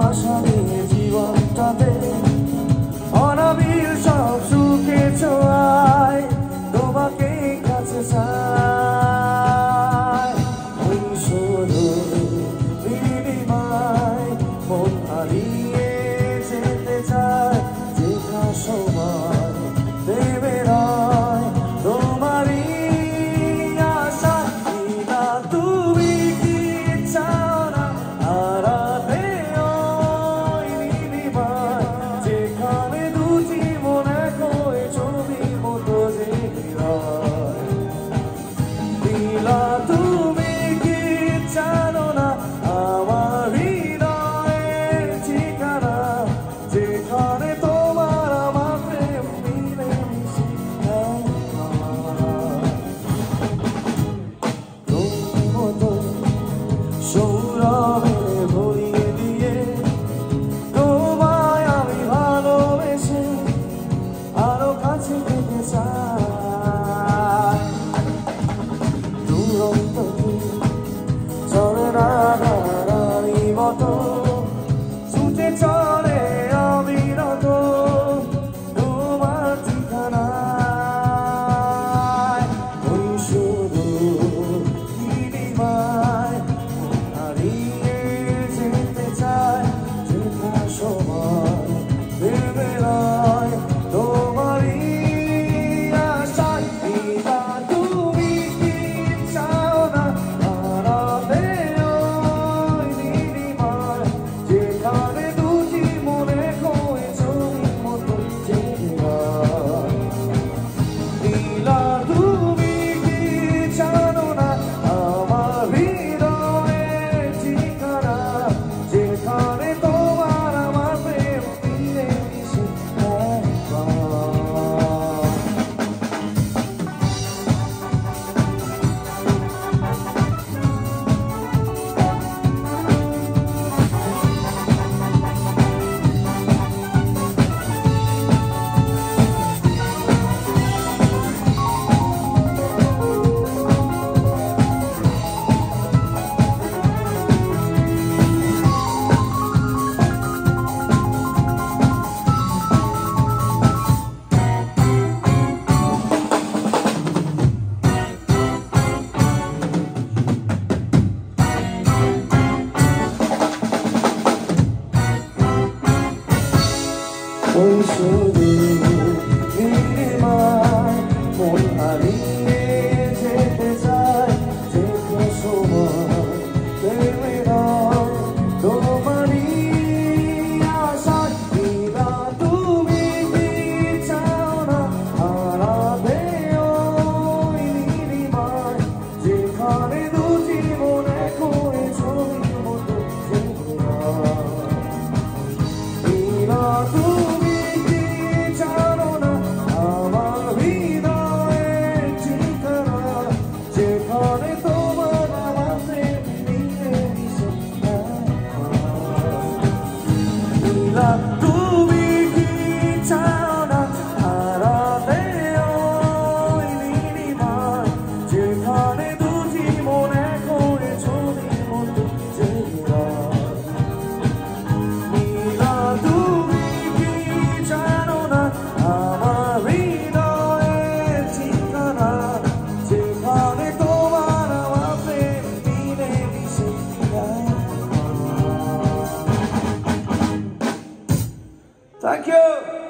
আশা নিয়ে জীবনটাতে অনাবিল সব সুখে ছোঁয়ায় তোমাকে কাছে চাই ওই শুধু বিনিময় মন হারিয়ে যেতে চায় যেখা সময় দেবে রয় তোমারই আশা বিনা তুমি কি চাও না হারাতে ওই বিনিময় যেখানে দুটি মন এক হয়ে ছবির মতো জেগে রয় দিলা তুমি কি জানো না আমার হৃদয়ের ঠিকানা যেখানে তোমার আমার প্রেম মিলে মিশে তোমার মতো সৌরভে ভরিয়ে দিয়ে তোমায় আমি ভালোবেসে আরো কাছে পেতে চাই দুরন্ত চলে না গাড়ি মতো ছুটে চলে অবিরত তোমার ঠিকানায় ওই শুধু বিনিময় হারিয়ে যেতে চায় যেটা সময় দেবে রয় তোমারই আশায় বিনা তুমি কি চাও না হারাতে ওই বিনিময় যেখানে দুটি মনে হয়ে ছবির মতো জেগে রয় দিলা তুমি কি জানো না আমার হৃদয়ের ঠিকানা যেখানে তোমার আমার প্রেম মিলে মিশে ওই শুধু বিনিময় মন হারিয়ে যেতে চায় যেটা সময় দেবে রয় তোমারই আশায় বিনা তুমি কি চাও না হারাতে ওই বিনিময় যেখানে দুটি মন এক হয়ে ছবির মতো জেগে রয় বিনা তুমি কি জানো না আমার হৃদয়ের ঠিকানা যেখানে তোমার আমার প্রেম মিলে মিশে দিলা তুমি কি চাও না হারাতে ওই বিনিময় যেখানে দুটি মন এক হয়ে ছবির মতো জেগে রয় দিলা তুমি কি জানো না আমার হৃদয়ের ঠিকানা যেখানে তোমার আমার প্রেম মিলে মিশে Thank you.